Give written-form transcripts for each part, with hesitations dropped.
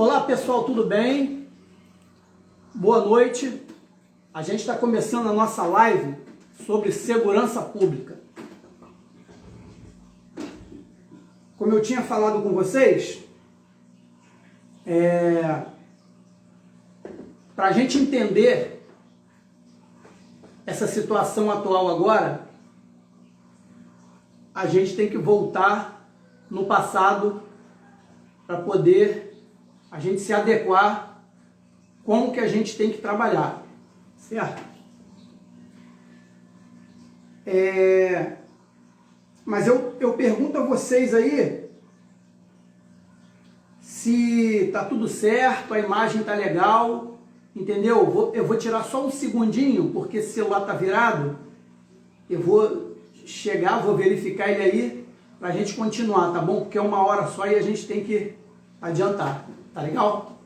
Olá pessoal, tudo bem? Boa noite. A gente está começando a nossa live sobre segurança pública. Como eu tinha falado com vocês, para a gente entender essa situação atual agora, a gente tem que voltar no passado para poder a gente se adequar como que a gente tem que trabalhar, certo? Mas eu pergunto a vocês aí se tá tudo certo, a imagem tá legal, entendeu? Eu vou tirar só um segundinho, porque esse celular tá virado, eu vou chegar, vou verificar ele aí, pra gente continuar, tá bom? Porque é 1 hora só e a gente tem que adiantar, tá legal?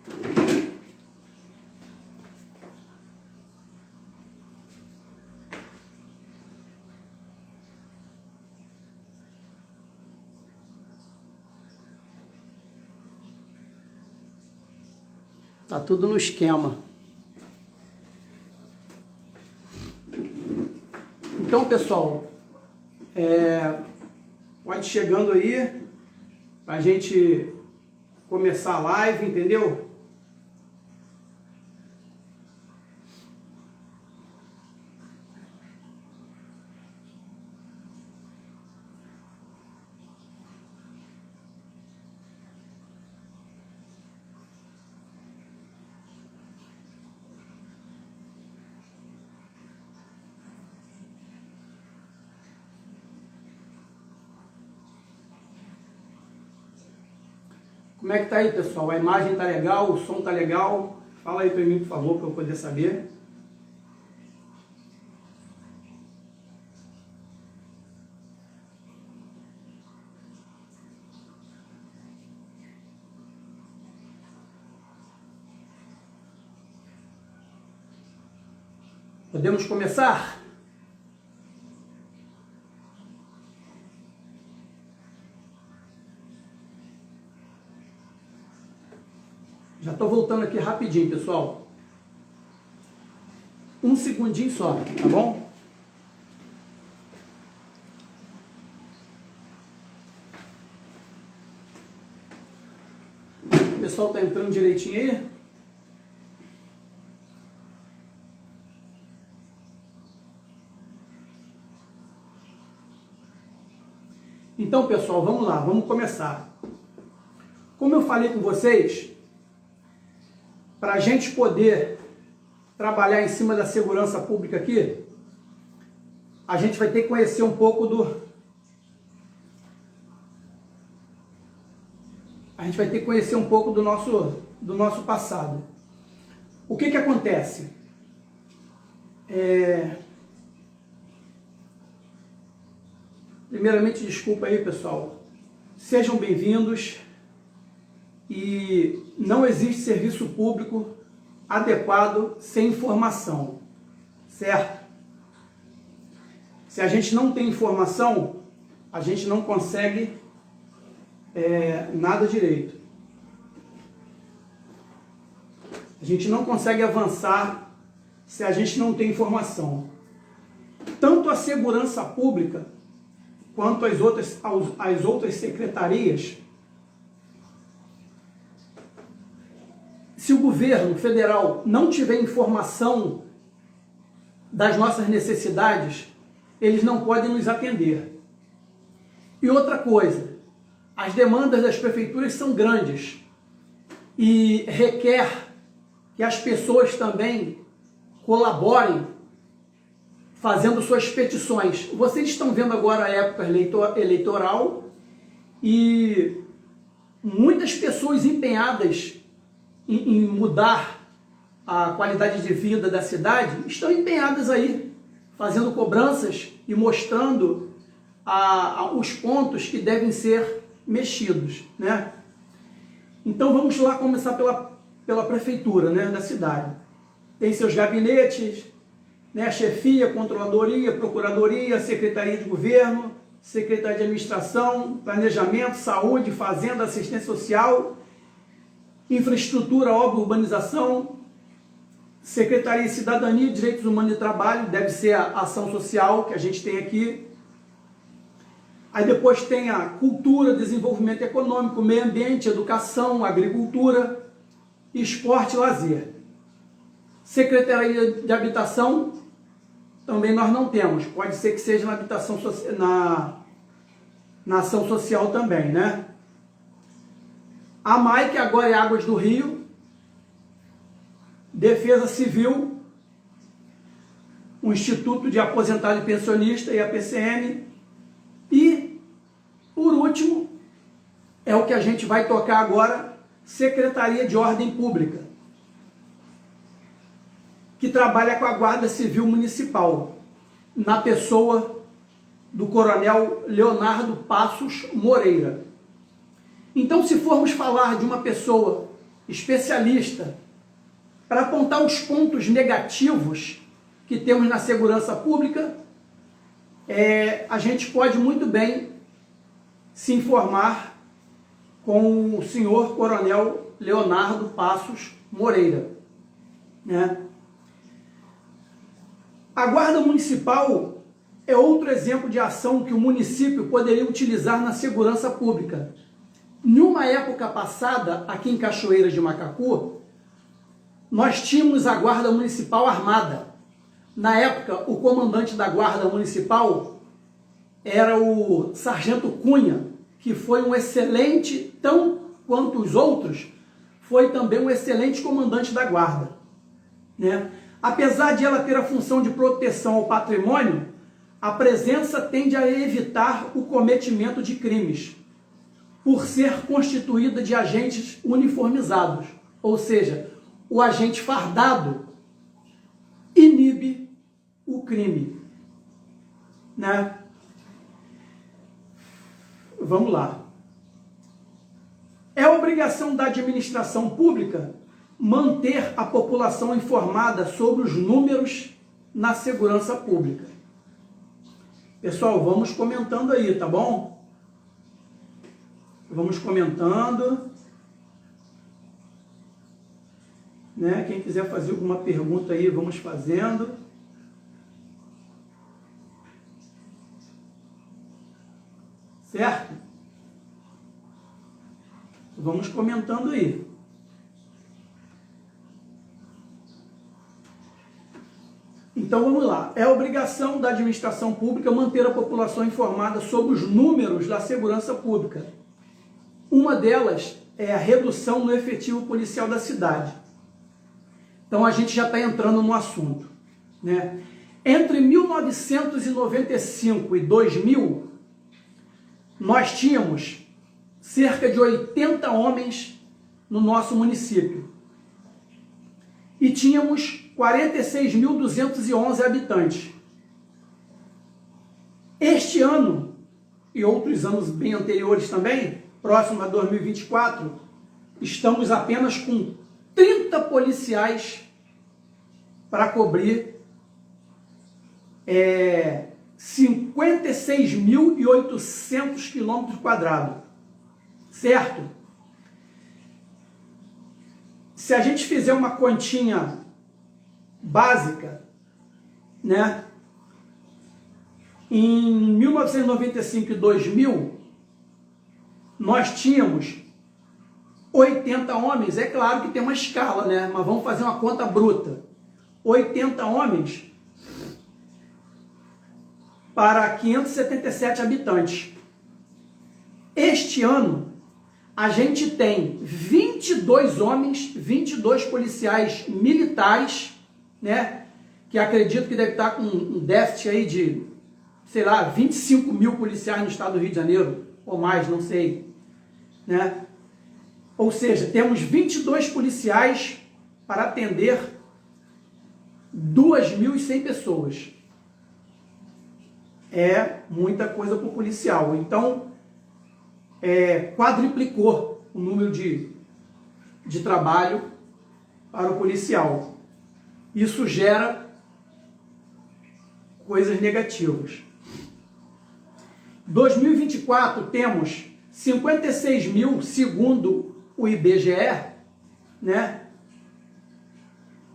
Tá tudo no esquema. Então, pessoal, pode ir chegando aí pra gente começar a live, entendeu? Como é que tá aí, pessoal? A imagem tá legal, o som tá legal? Fala aí pra mim, por favor, para eu poder saber. Podemos começar? Já estou voltando aqui rapidinho, pessoal. Um segundinho só, tá bom? O pessoal tá entrando direitinho aí? Então, pessoal, vamos lá, vamos começar. Como eu falei com vocês, para a gente poder trabalhar em cima da segurança pública aqui, a gente vai ter que conhecer um pouco do nosso passado. O que acontece? Primeiramente, desculpa aí, pessoal. Sejam bem-vindos. E não existe serviço público adequado sem informação, certo? Se a gente não tem informação, a gente não consegue nada direito. A gente não consegue avançar se a gente não tem informação. Tanto a segurança pública quanto as outras secretarias, se o governo federal não tiver informação das nossas necessidades, eles não podem nos atender. E outra coisa, as demandas das prefeituras são grandes e requer que as pessoas também colaborem fazendo suas petições. Vocês estão vendo agora a época eleitoral e muitas pessoas empenhadas em mudar a qualidade de vida da cidade estão empenhadas aí, fazendo cobranças e mostrando os pontos que devem ser mexidos, né? Então vamos lá começar pela prefeitura, né, da cidade. Tem seus gabinetes, né, chefia, controladoria, procuradoria, secretaria de governo, secretaria de administração, planejamento, saúde, fazenda, assistência social Infraestrutura, obra, urbanização, Secretaria de Cidadania, Direitos Humanos e Trabalho, deve ser a ação social que a gente tem aqui. Aí depois tem a cultura, desenvolvimento econômico, meio ambiente, educação, agricultura, esporte e lazer. Secretaria de Habitação, também nós não temos. Pode ser que seja na habitação, na ação social também, né? A MAI, que agora é Águas do Rio, Defesa Civil, o Instituto de Aposentado e Pensionista e a PCN, e, por último, é o que a gente vai tocar agora, Secretaria de Ordem Pública, que trabalha com a Guarda Civil Municipal, na pessoa do Coronel Leonardo Passos Moreira. Então, se formos falar de uma pessoa especialista para apontar os pontos negativos que temos na segurança pública, a gente pode muito bem se informar com o senhor Coronel Leonardo Passos Moreira, né? A Guarda Municipal é outro exemplo de ação que o município poderia utilizar na segurança pública. Numa época passada, aqui em Cachoeiras de Macacu, nós tínhamos a Guarda Municipal armada. Na época, o comandante da Guarda Municipal era o Sargento Cunha, que foi um excelente, tão quanto os outros, foi também um excelente comandante da Guarda, né? Apesar de ela ter a função de proteção ao patrimônio, a presença tende a evitar o cometimento de crimes, por ser constituída de agentes uniformizados, ou seja, o agente fardado inibe o crime, né? Vamos lá. É obrigação da administração pública manter a população informada sobre os números na segurança pública. Pessoal, vamos comentando aí, tá bom? Vamos comentando, né? Quem quiser fazer alguma pergunta aí, vamos fazendo. Certo? Vamos comentando aí. Então vamos lá. É obrigação da administração pública manter a população informada sobre os números da segurança pública. Uma delas é a redução no efetivo policial da cidade. Então a gente já está entrando no assunto, né? Entre 1995 e 2000, nós tínhamos cerca de 80 homens no nosso município. E tínhamos 46.211 habitantes. Este ano, e outros anos bem anteriores também, próximo a 2024, estamos apenas com 30 policiais para cobrir 56.800 quilômetros quadrados, certo? Se a gente fizer uma continha básica, né? Em 1995 e 2000, nós tínhamos 80 homens, é claro que tem uma escala, né? Mas vamos fazer uma conta bruta. 80 homens para 577 habitantes. Este ano, a gente tem 22 homens, 22 policiais militares, né? Que acredito que deve estar com um déficit aí de, sei lá, 25 mil policiais no estado do Rio de Janeiro, ou mais, não sei, né? Ou seja, temos 22 policiais para atender 2.100 pessoas. É muita coisa para o policial. Então, quadriplicou o número de trabalho para o policial. Isso gera coisas negativas. 2024 temos 56 mil, segundo o IBGE, né?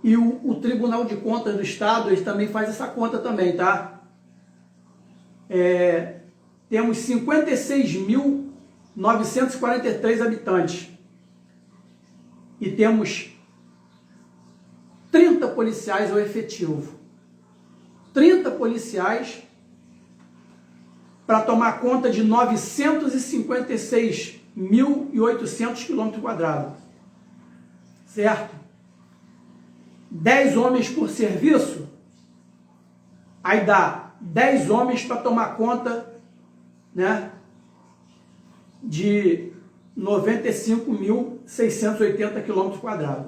E o Tribunal de Contas do Estado, ele também faz essa conta também, tá? Temos 56.943 habitantes. E temos 30 policiais ao efetivo. 30 policiais para tomar conta de 956.800 km². Certo? 10 homens por serviço, aí dá 10 homens para tomar conta, né, de 95.680 km².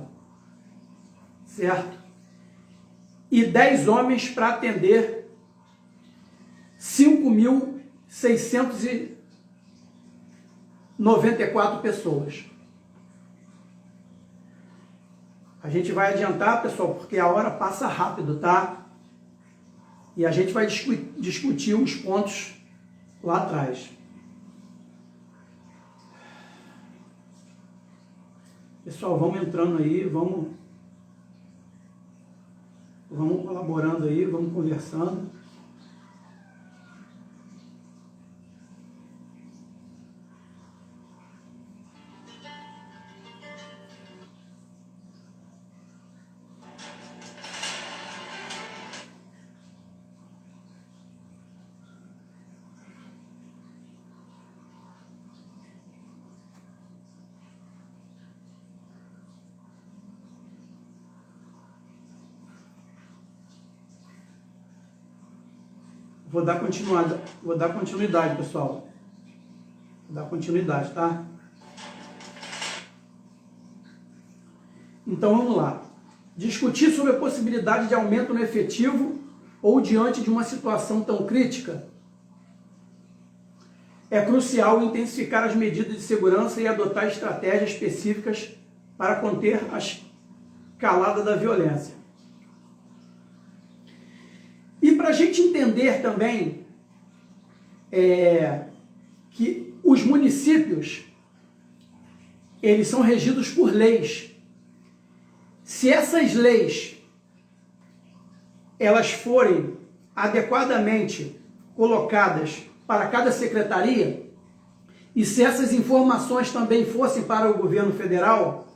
Certo? E 10 homens para atender 5.694 pessoas. A gente vai adiantar, pessoal, porque a hora passa rápido, tá? E a gente vai discutir uns pontos lá atrás. Pessoal, vamos entrando aí, vamos colaborando aí, vamos conversando. Vou dar continuidade, pessoal. Vou dar continuidade, tá? Então vamos lá. Discutir sobre a possibilidade de aumento no efetivo ou diante de uma situação tão crítica. É crucial intensificar as medidas de segurança e adotar estratégias específicas para conter a escalada da violência. E para a gente entender também que os municípios, eles são regidos por leis. Se essas leis, elas forem adequadamente colocadas para cada secretaria, e se essas informações também fossem para o governo federal,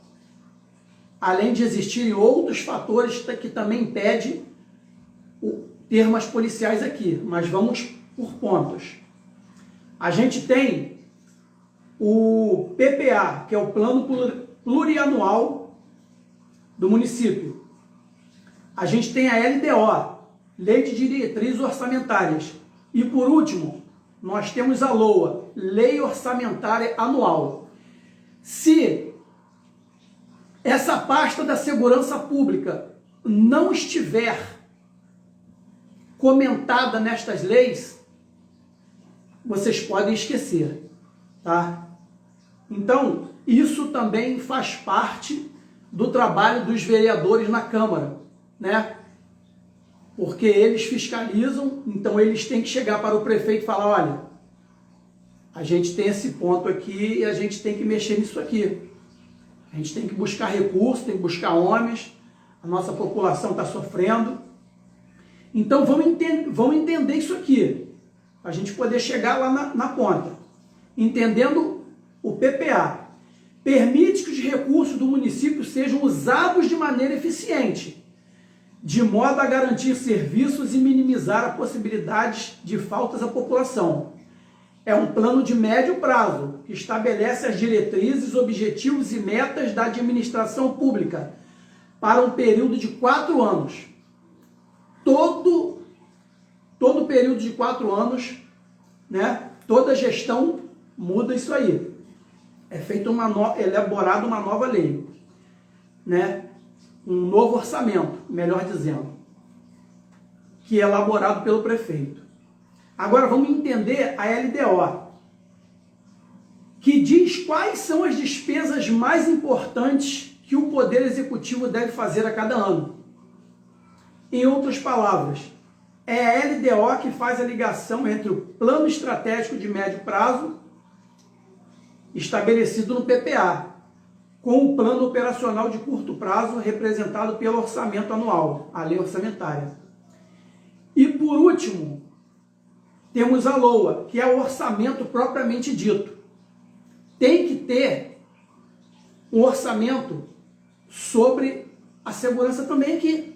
além de existirem outros fatores que também impedem termos policiais aqui, mas vamos por pontos. A gente tem o PPA, que é o Plano Plurianual do município. A gente tem a LDO, Lei de Diretrizes Orçamentárias. E por último, nós temos a LOA, Lei Orçamentária Anual. Se essa pasta da segurança pública não estiver comentada nestas leis, vocês podem esquecer, tá? Então, isso também faz parte do trabalho dos vereadores na Câmara, né? Porque eles fiscalizam, então eles têm que chegar para o prefeito e falar, olha, a gente tem esse ponto aqui e a gente tem que mexer nisso aqui. A gente tem que buscar recursos, tem que buscar homens, a nossa população está sofrendo. Então vamos entender isso aqui, para a gente poder chegar lá na ponta. Entendendo o PPA. Permite que os recursos do município sejam usados de maneira eficiente, de modo a garantir serviços e minimizar a possibilidade de faltas à população. É um plano de médio prazo, que estabelece as diretrizes, objetivos e metas da administração pública para um período de 4 anos. Todo período de 4 anos, né, toda gestão muda isso aí. É feito elaborada uma nova lei, né, um novo orçamento, melhor dizendo, que é elaborado pelo prefeito. Agora vamos entender a LDO, que diz quais são as despesas mais importantes que o Poder Executivo deve fazer a cada ano. Em outras palavras, é a LDO que faz a ligação entre o Plano Estratégico de Médio Prazo, estabelecido no PPA, com o plano operacional de curto prazo representado pelo orçamento anual, a lei orçamentária. E por último, temos a LOA, que é o orçamento propriamente dito. Tem que ter um orçamento sobre a segurança também aqui.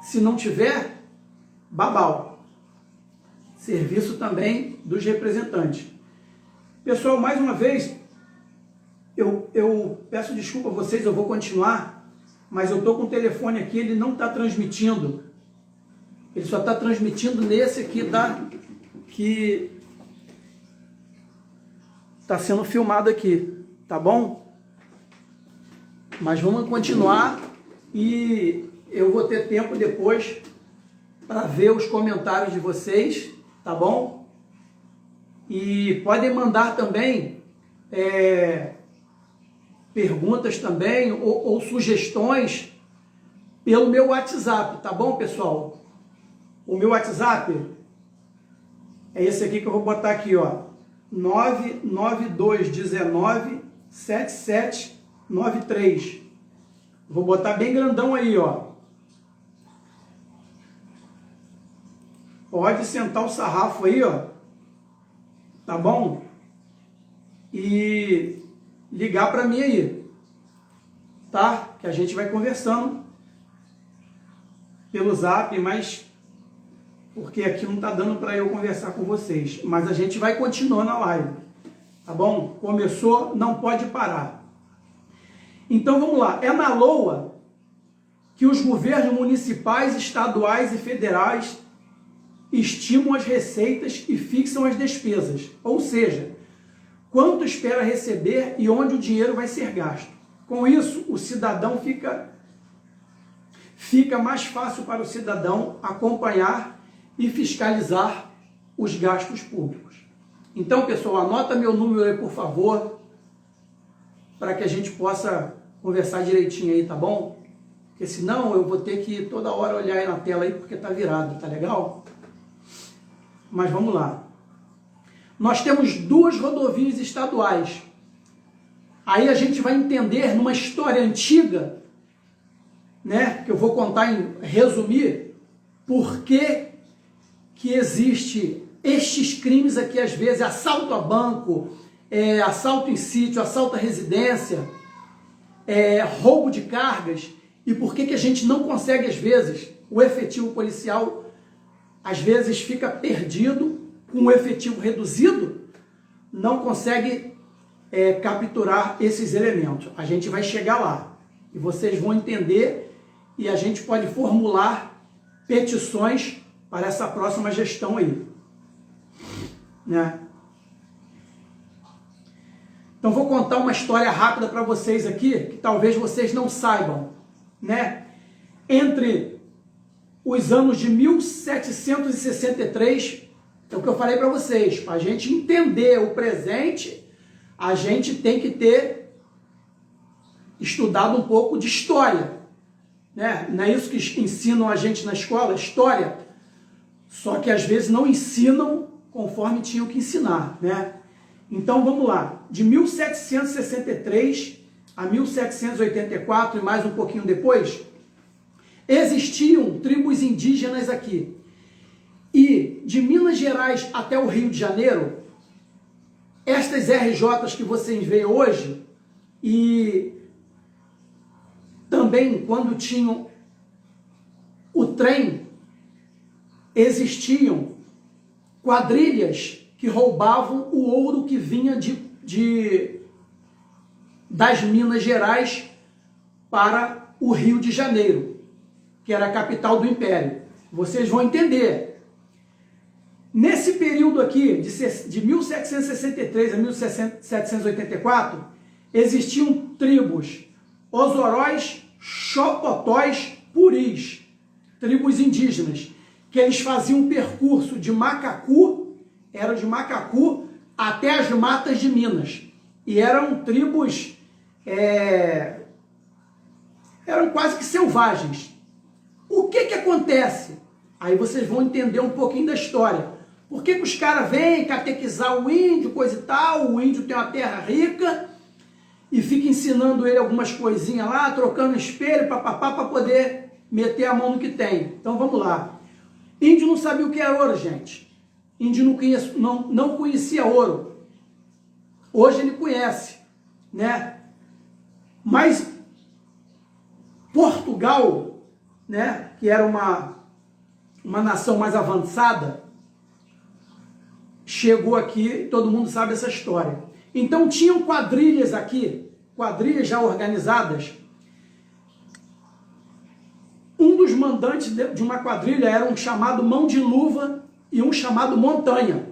Se não tiver, babau. Serviço também dos representantes. Pessoal, mais uma vez, eu peço desculpa a vocês, eu vou continuar, mas eu estou com o telefone aqui, ele não está transmitindo. Ele só está transmitindo nesse aqui, tá? Que está sendo filmado aqui, tá bom? Mas vamos continuar e eu vou ter tempo depois para ver os comentários de vocês, tá bom? E podem mandar também perguntas também ou sugestões pelo meu WhatsApp, tá bom, pessoal? O meu WhatsApp é esse aqui que eu vou botar aqui, ó, 992197793. Vou botar bem grandão aí, ó. Pode sentar o sarrafo aí, ó. Tá bom? E ligar para mim aí. Tá? Que a gente vai conversando pelo Zap, mas porque aqui não tá dando para eu conversar com vocês, mas a gente vai continuando a live. Tá bom? Começou, não pode parar. Então vamos lá. É na LOA que os governos municipais, estaduais e federais estimam as receitas e fixam as despesas, ou seja, quanto espera receber e onde o dinheiro vai ser gasto. Com isso, o cidadão fica mais fácil para o cidadão acompanhar e fiscalizar os gastos públicos. Então, pessoal, anota meu número aí, por favor, para que a gente possa conversar direitinho aí, tá bom? Porque senão eu vou ter que toda hora olhar aí na tela aí, porque tá virado, tá legal? Mas vamos lá. Nós temos 2 rodovias estaduais. Aí a gente vai entender numa história antiga, né, que eu vou contar resumir, por que existe estes crimes aqui, às vezes, assalto a banco, assalto em sítio, assalto à residência, roubo de cargas, e por que a gente não consegue, às vezes, o efetivo policial, às vezes fica perdido, com um efetivo reduzido, não consegue capturar esses elementos. A gente vai chegar lá, e vocês vão entender, e a gente pode formular petições para essa próxima gestão aí, né? Então vou contar uma história rápida para vocês aqui, que talvez vocês não saibam, né? Entre os anos de 1763, é o que eu falei para vocês, para a gente entender o presente, a gente tem que ter estudado um pouco de história, né? Não é isso que ensinam a gente na escola, história, só que às vezes não ensinam conforme tinham que ensinar, né? Então vamos lá, de 1763 a 1784 e mais um pouquinho depois, existiam tribos indígenas aqui. E de Minas Gerais até o Rio de Janeiro, estas RJs que vocês veem hoje, e também quando tinham o trem, existiam quadrilhas que roubavam o ouro que vinha das Minas Gerais para o Rio de Janeiro, que era a capital do Império. Vocês vão entender. Nesse período aqui, de 1763 a 1784, existiam tribos Ozoróis, Xopotóis, Puris, tribos indígenas, que eles faziam um percurso de Macacu, era de Macacu até as matas de Minas. E eram tribos, eram quase que selvagens. O que acontece? Aí vocês vão entender um pouquinho da história. Por que os caras vêm catequizar o índio, coisa e tal, o índio tem uma terra rica, e fica ensinando ele algumas coisinhas lá, trocando espelho, papapá, para poder meter a mão no que tem. Então vamos lá. Índio não sabia o que era ouro, gente. Índio não conhecia ouro. Hoje ele conhece, né? Mas Portugal, né, que era uma nação mais avançada, chegou aqui, todo mundo sabe essa história. Então tinham quadrilhas aqui, quadrilhas já organizadas. Um dos mandantes de uma quadrilha era um chamado Mão de Luva e um chamado Montanha.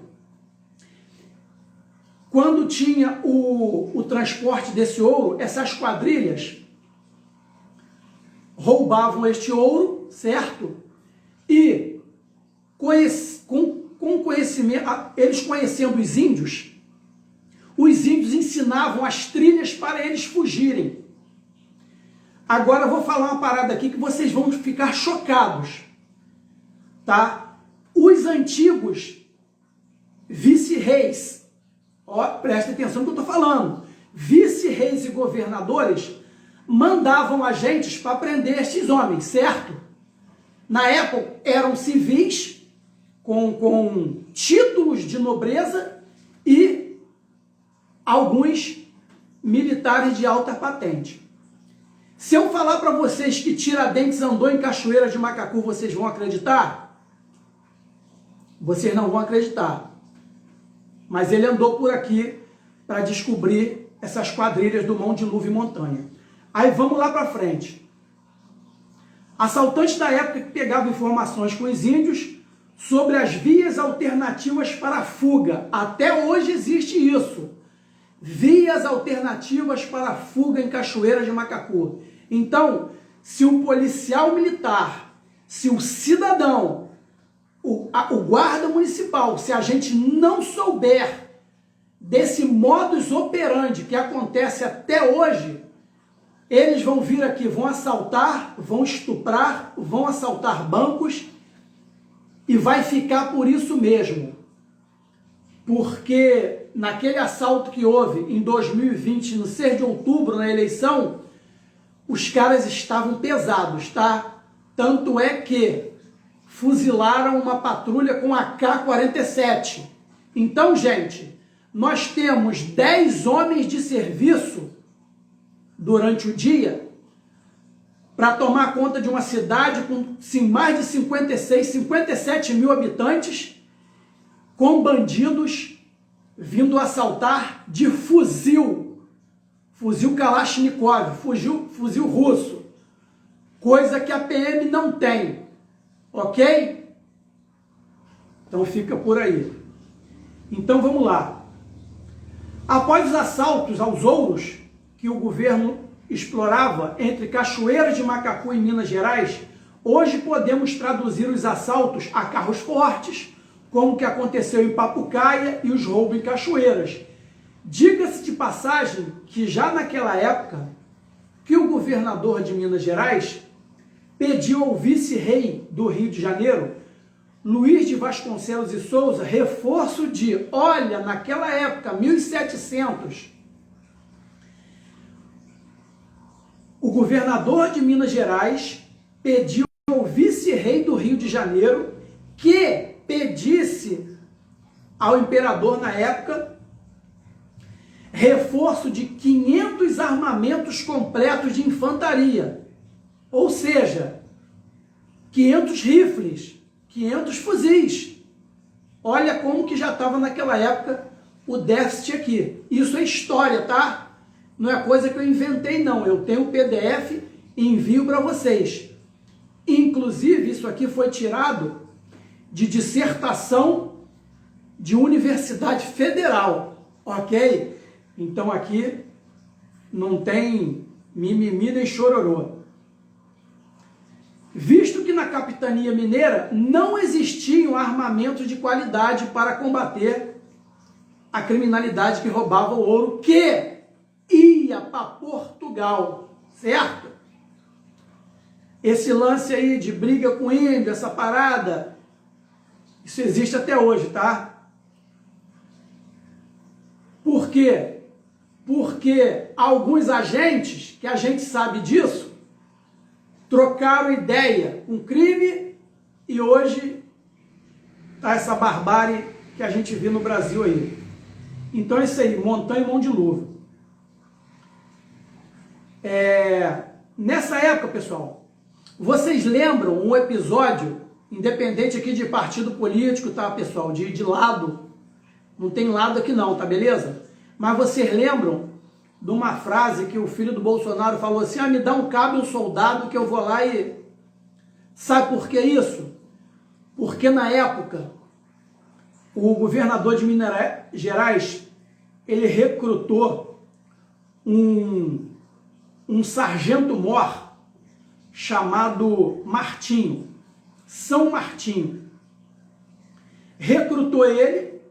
Quando tinha o transporte desse ouro, essas quadrilhas roubavam este ouro, certo? E com conhecimento, eles conhecendo os índios ensinavam as trilhas para eles fugirem. Agora eu vou falar uma parada aqui que vocês vão ficar chocados, tá? Os antigos vice-reis, ó, presta atenção no que eu estou falando, vice-reis e governadores mandavam agentes para prender estes homens, certo? Na época eram civis com títulos de nobreza e alguns militares de alta patente. Se eu falar para vocês que Tiradentes andou em Cachoeira de Macacu, vocês vão acreditar? Vocês não vão acreditar. Mas ele andou por aqui para descobrir essas quadrilhas do Mão de Luva e Montanha. Aí vamos lá para frente. Assaltantes da época que pegavam informações com os índios sobre as vias alternativas para a fuga. Até hoje existe isso. Vias alternativas para a fuga em Cachoeira de Macacu. Então, se o policial militar, se o cidadão, o guarda municipal, se a gente não souber desse modus operandi que acontece até hoje, eles vão vir aqui, vão assaltar, vão estuprar, vão assaltar bancos e vai ficar por isso mesmo. Porque naquele assalto que houve em 2020, no 6 de outubro, na eleição, os caras estavam pesados, tá? Tanto é que fuzilaram uma patrulha com AK-47. Então, gente, nós temos 10 homens de serviço durante o dia para tomar conta de uma cidade com mais de 57 mil habitantes, com bandidos vindo assaltar de fuzil Kalashnikov, fuzil russo, coisa que a PM não tem, ok? Então fica por aí. Então vamos lá. Após os assaltos aos ouros que o governo explorava entre Cachoeira de Macacu e Minas Gerais, hoje podemos traduzir os assaltos a carros fortes, como o que aconteceu em Papucaia e os roubos em Cachoeiras. Diga-se de passagem que já naquela época que o governador de Minas Gerais pediu ao vice-rei do Rio de Janeiro, Luiz de Vasconcelos e Souza, reforço de, olha, naquela época, 1700, o governador de Minas Gerais pediu ao vice-rei do Rio de Janeiro que pedisse ao imperador na época reforço de 500 armamentos completos de infantaria, ou seja, 500 rifles, 500 fuzis. Olha como que já estava naquela época o déficit aqui. Isso é história, tá? Não é coisa que eu inventei, não. Eu tenho o PDF e envio para vocês. Inclusive, isso aqui foi tirado de dissertação de Universidade Federal, ok? Então aqui não tem mimimi nem chororô. Visto que na capitania mineira não existiam armamentos de qualidade para combater a criminalidade que roubava o ouro que ia para Portugal, certo? Esse lance aí de briga com índio, essa parada, isso existe até hoje, tá? Por quê? porque alguns agentes, que a gente sabe disso, trocaram ideia com crime e hoje tá essa barbárie que a gente vê no Brasil aí. Então é isso aí, montanha e mão de luva. Nessa época, pessoal, vocês lembram um episódio, independente aqui de partido político, tá, pessoal, de lado, não tem lado aqui não, tá beleza? Mas vocês lembram de uma frase que o filho do Bolsonaro falou assim, me dá um cabo e um soldado que eu vou lá e... Sabe por que isso? Porque na época, o governador de Minas Gerais, ele recrutou um sargento-mor chamado Martinho, São Martinho. Recrutou ele,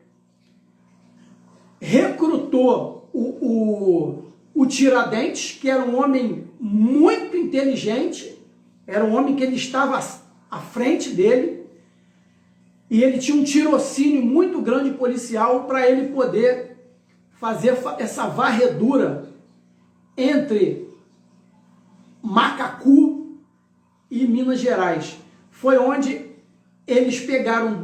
recrutou o Tiradentes, que era um homem muito inteligente, era um homem que ele estava à frente dele, e ele tinha um tirocínio muito grande policial para ele poder fazer essa varredura entre Macacu e Minas Gerais. Foi onde eles pegaram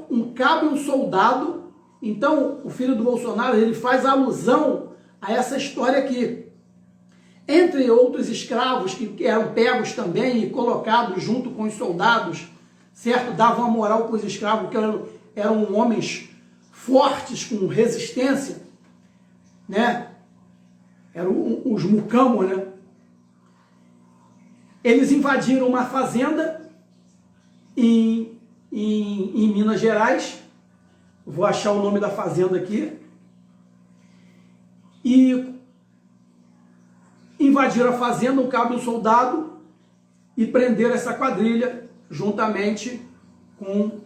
um cabo e um soldado. Então, o filho do Bolsonaro, ele faz alusão a essa história aqui. Entre outros escravos que eram pegos também e colocados junto com os soldados, certo? Davam uma moral para os escravos, que eram homens fortes, com resistência, né? Eram os mucamos, né? Eles invadiram uma fazenda em Minas Gerais. Vou achar o nome da fazenda aqui. E invadiram a fazenda, um cabo e um soldado, e prenderam essa quadrilha juntamente com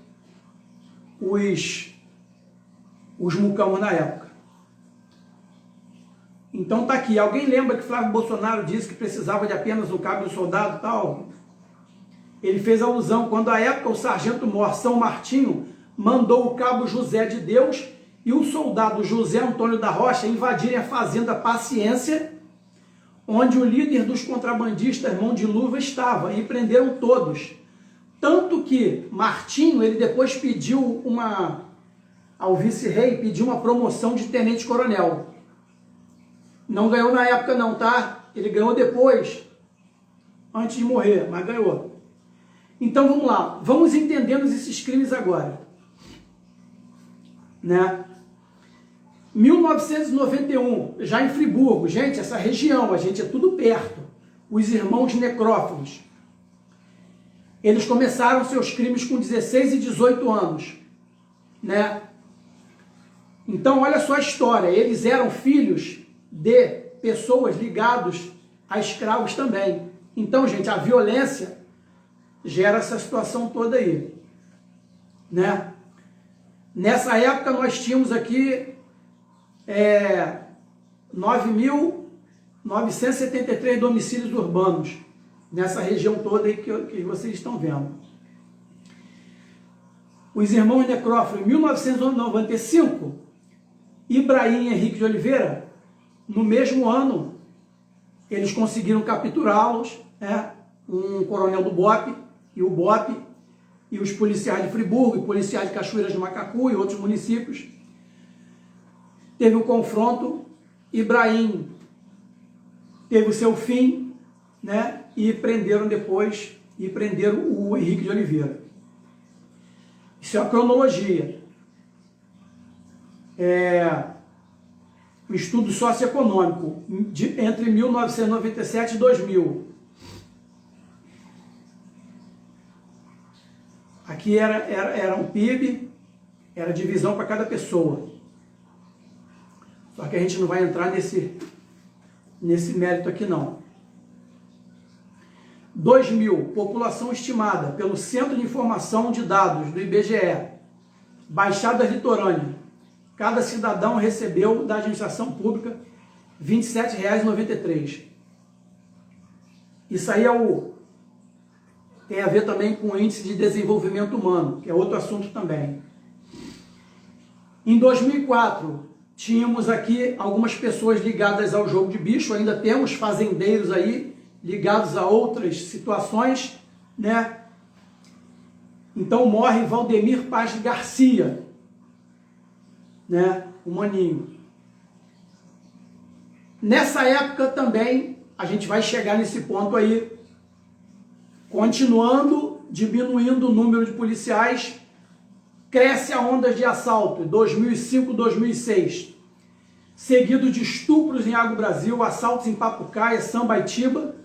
os mucamos na época. Então tá aqui. Alguém lembra que Flávio Bolsonaro disse que precisava de apenas um cabo e um soldado e tal? Ele fez alusão quando, à época, o sargento-mor São Martinho mandou o cabo José de Deus e o soldado José Antônio da Rocha invadirem a fazenda Paciência, onde o líder dos contrabandistas Mão de Luva estava, e prenderam todos. Tanto que Martinho, ele depois pediu ao vice-rei, pediu uma promoção de tenente-coronel. Não ganhou na época não, tá? Ele ganhou depois, antes de morrer, mas ganhou. Então vamos lá, vamos entendendo esses crimes agora. Né? 1991, já em Friburgo, gente, essa região, a gente é tudo perto. Os irmãos necrófilos. Eles começaram seus crimes com 16 e 18 anos. Né? Então olha só a história, eles eram filhos de pessoas ligadas a escravos também. Então, gente, a violência gera essa situação toda aí, né? Nessa época nós tínhamos aqui 9.973 domicílios urbanos, nessa região toda aí que vocês estão vendo. Os irmãos necrófilos, em 1995, Ibrahim Henrique de Oliveira, no mesmo ano, eles conseguiram capturá-los, um coronel do BOPE e o BOPE, e os policiais de Friburgo, e policiais de Cachoeiras de Macacu e outros municípios. Teve um confronto, Ibrahim teve o seu fim, né, e prenderam depois, o Henrique de Oliveira. Isso é a cronologia. Um estudo socioeconômico entre 1997 e 2000. Aqui era um PIB, era divisão para cada pessoa. Só que a gente não vai entrar nesse mérito aqui não. 2000, população estimada pelo Centro de Informação de Dados do IBGE, Baixada Litorânea. Cada cidadão recebeu da administração pública R$ 27,93. Isso aí tem a ver também com o Índice de Desenvolvimento Humano, que é outro assunto também. Em 2004, tínhamos aqui algumas pessoas ligadas ao jogo de bicho, ainda temos fazendeiros aí ligados a outras situações, né? Então morre Valdemir Paz Garcia, né? O Maninho. Nessa época também, a gente vai chegar nesse ponto aí, continuando, diminuindo o número de policiais, cresce a onda de assalto, 2005, 2006, seguido de estupros em Água Brasil, assaltos em Papucaia, Sambaitiba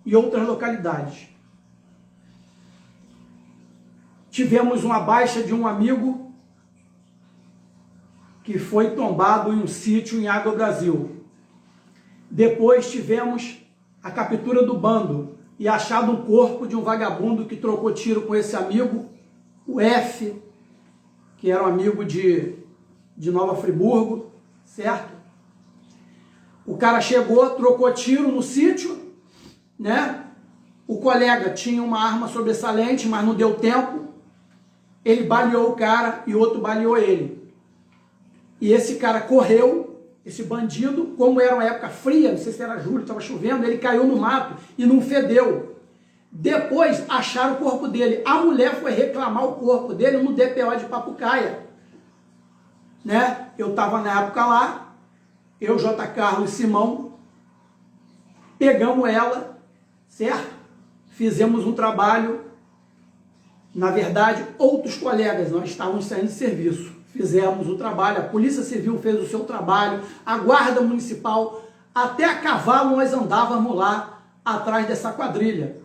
e outras localidades. Tivemos uma baixa de um amigo que foi tombado em um sítio em Água Brasil. Depois tivemos a captura do bando e achado um corpo de um vagabundo que trocou tiro com esse amigo, o F, que era um amigo de Nova Friburgo, certo? O cara chegou, trocou tiro no sítio, né? O colega tinha uma arma sobressalente, mas não deu tempo. Ele baleou o cara e outro baleou ele. E esse cara correu, esse bandido, como era uma época fria, não sei se era julho, estava chovendo, ele caiu no mato e não fedeu. Depois acharam o corpo dele. A mulher foi reclamar o corpo dele no DPO de Papucaia, né? Eu estava na época lá, eu, J. Carlos e Simão, pegamos ela, certo? Fizemos um trabalho, na verdade, outros colegas, nós estávamos saindo de serviço. Fizemos o trabalho, a Polícia Civil fez o seu trabalho, a Guarda Municipal, até a cavalo nós andávamos lá atrás dessa quadrilha.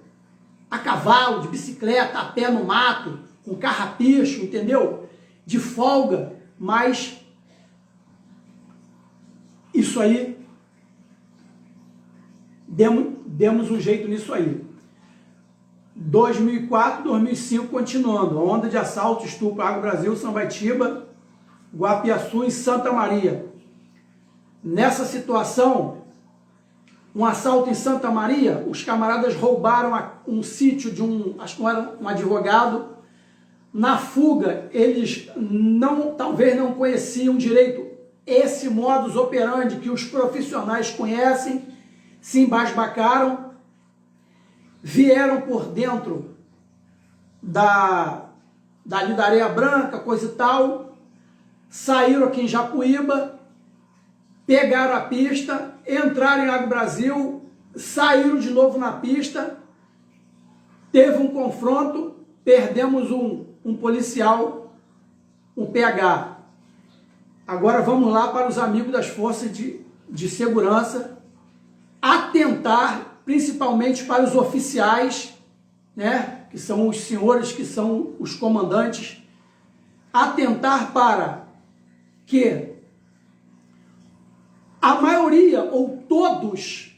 A cavalo, de bicicleta, a pé no mato, com carrapicho, entendeu? De folga, mas isso aí, demos um jeito nisso aí. 2004, 2005, continuando, a onda de assalto, estupro, Água Brasil, Sambaitiba, Guapiaçu e Santa Maria. Nessa situação, um assalto em Santa Maria, os camaradas roubaram um sítio de acho que era um advogado. Na fuga, eles talvez não conheciam direito esse modus operandi que os profissionais conhecem, se embasbacaram, vieram por dentro da Areia Branca, coisa e tal, saíram aqui em Japuíba, pegaram a pista, entraram em Água Brasil, saíram de novo na pista, teve um confronto, perdemos um policial, um PH. Agora vamos lá para os amigos das forças de segurança, atentar principalmente para os oficiais, né, que são os senhores, que são os comandantes, atentar para que a maioria ou todos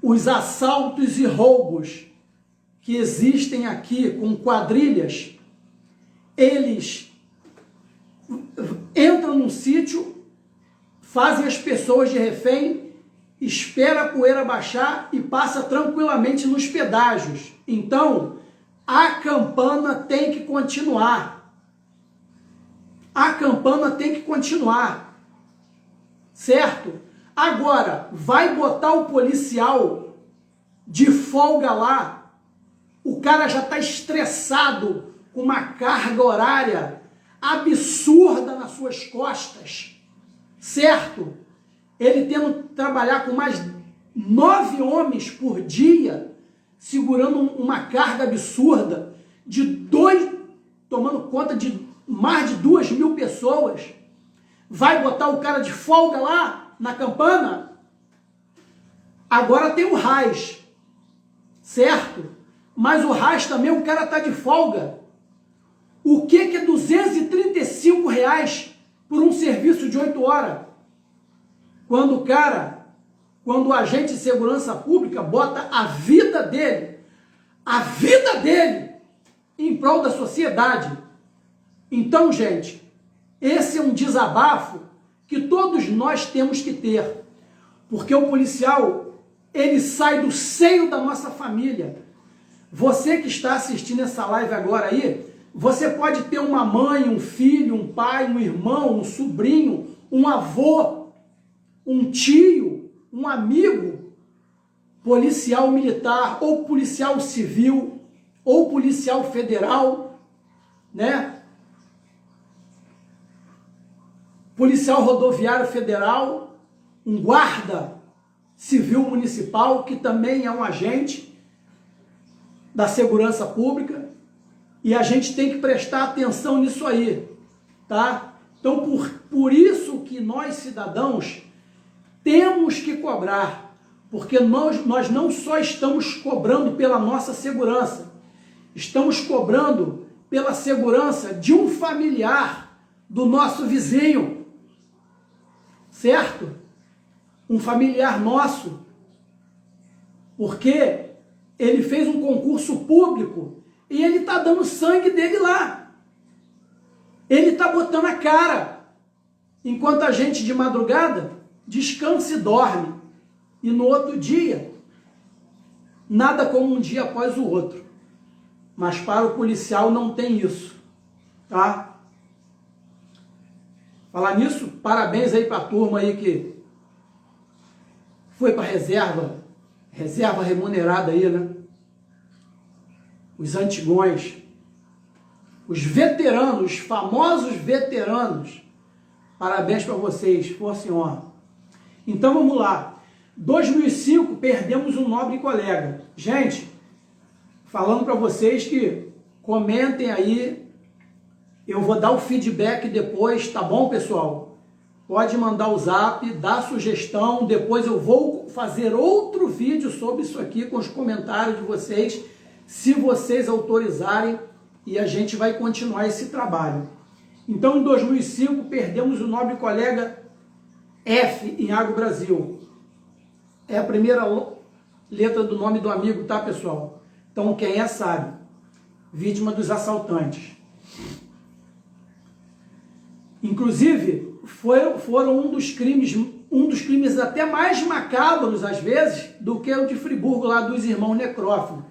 os assaltos e roubos que existem aqui com quadrilhas, eles entram num sítio, fazem as pessoas de refém, espera a poeira baixar e passa tranquilamente nos pedágios. Então, a campana tem que continuar. A campana tem que continuar, certo? Agora, vai botar o policial de folga lá, o cara já está estressado, com uma carga horária absurda nas suas costas, certo? Ele tendo que trabalhar com mais 9 homens por dia, segurando uma carga absurda, tomando conta de mais de 2.000 pessoas, vai botar o cara de folga lá na campana? Agora tem o RAS, certo? Mas o RAS também, o cara tá de folga. O que é R$235 por um serviço de 8 horas? Quando o agente de segurança pública bota a vida dele em prol da sociedade. Então, gente, esse é um desabafo que todos nós temos que ter, porque o policial, ele sai do seio da nossa família. Você que está assistindo essa live agora aí, Você pode ter uma mãe, um filho, um pai, um irmão, um sobrinho, um avô, um tio, um amigo, policial militar, ou policial civil, ou policial federal, né? Policial rodoviário federal, um guarda civil municipal, que também é um agente da segurança pública, e a gente tem que prestar atenção nisso aí, tá? Então, por isso que nós, cidadãos, temos que cobrar, porque nós não só estamos cobrando pela nossa segurança, estamos cobrando pela segurança de um familiar do nosso vizinho, certo? Um familiar nosso, porque ele fez um concurso público e ele está dando sangue dele lá. Ele está botando a cara, enquanto a gente de madrugada descansa e dorme. E no outro dia, nada como um dia após o outro. Mas para o policial não tem isso, tá? Falar nisso, parabéns aí para a turma aí que foi para reserva remunerada aí, né? Os antigões, os veteranos, os famosos veteranos. Parabéns para vocês, força e honra. Então vamos lá. 2005 perdemos um nobre colega. Gente, falando para vocês que comentem aí, eu vou dar o feedback depois, tá bom, pessoal? Pode mandar o zap, dar sugestão, depois eu vou fazer outro vídeo sobre isso aqui com os comentários de vocês, se vocês autorizarem, e a gente vai continuar esse trabalho. Então, em 2005, perdemos o nobre colega F em Agro Brasil. É a primeira letra do nome do amigo, tá, pessoal? Então, quem é sabe. Vítima dos assaltantes. Inclusive, foram um dos crimes até mais macabros, às vezes, do que o de Friburgo, lá dos irmãos necrófagos.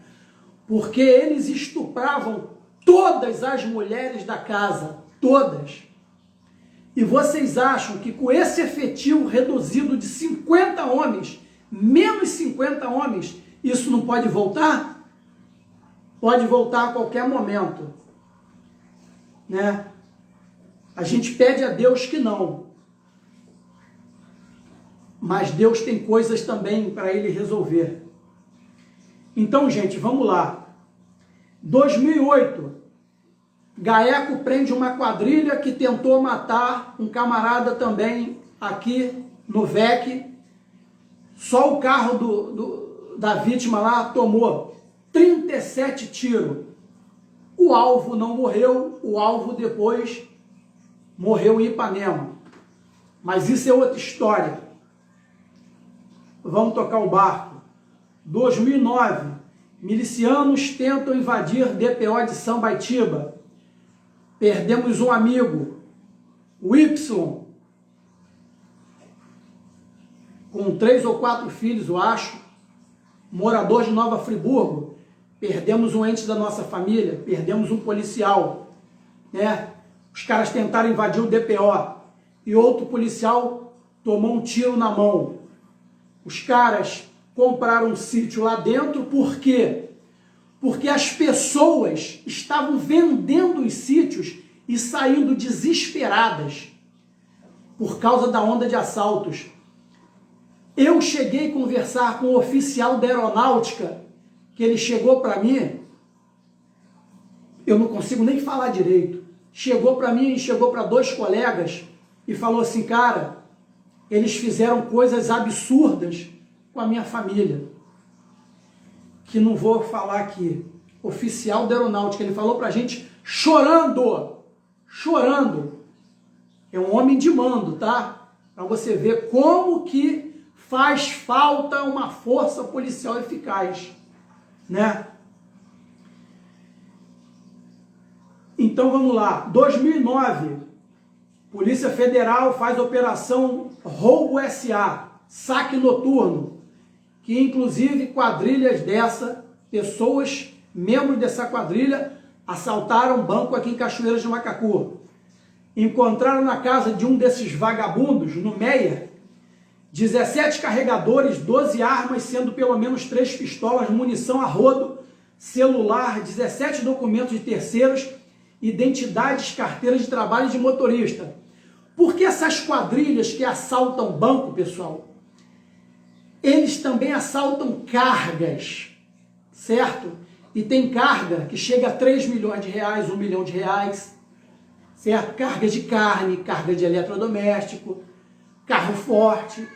Porque eles estupravam todas as mulheres da casa, todas. E vocês acham que com esse efetivo reduzido de 50 homens, menos 50 homens, isso não pode voltar? Pode voltar a qualquer momento, né? A gente pede a Deus que não. Mas Deus tem coisas também para ele resolver. Então, gente, vamos lá. 2008, Gaeco prende uma quadrilha que tentou matar um camarada também aqui no VEC. Só o carro da vítima lá tomou 37 tiros. O alvo não morreu, o alvo depois morreu em Ipanema. Mas isso é outra história. Vamos tocar o barco. 2009, milicianos tentam invadir DPO de Sambaitiba. Perdemos um amigo, o Y, com 3 ou 4 filhos, eu acho, morador de Nova Friburgo. Perdemos um ente da nossa família, perdemos um policial, né? Os caras tentaram invadir o DPO e outro policial tomou um tiro na mão. Os caras compraram um sítio lá dentro, por quê? Porque as pessoas estavam vendendo os sítios e saindo desesperadas por causa da onda de assaltos. Eu cheguei a conversar com um oficial da aeronáutica, que ele chegou para mim, eu não consigo nem falar direito, chegou para mim e chegou para 2 colegas e falou assim, cara, eles fizeram coisas absurdas com a minha família, que não vou falar aqui. Oficial da aeronáutica, ele falou pra gente chorando, chorando. É um homem de mando, tá? Para você ver como que faz falta uma força policial eficaz, né? Então vamos lá. 2009, Polícia Federal faz operação Roubo SA, saque noturno, que inclusive quadrilhas dessa, pessoas, membros dessa quadrilha, assaltaram um banco aqui em Cachoeiras de Macacu. Encontraram na casa de um desses vagabundos, no Meia, 17 carregadores, 12 armas, sendo pelo menos 3 pistolas, munição a rodo, celular, 17 documentos de terceiros, identidades, carteiras de trabalho de motorista. Porque essas quadrilhas que assaltam banco, pessoal, eles também assaltam cargas, certo? E tem carga que chega a 3 milhões de reais, 1 milhão de reais, certo? Carga de carne, carga de eletrodoméstico, carro forte,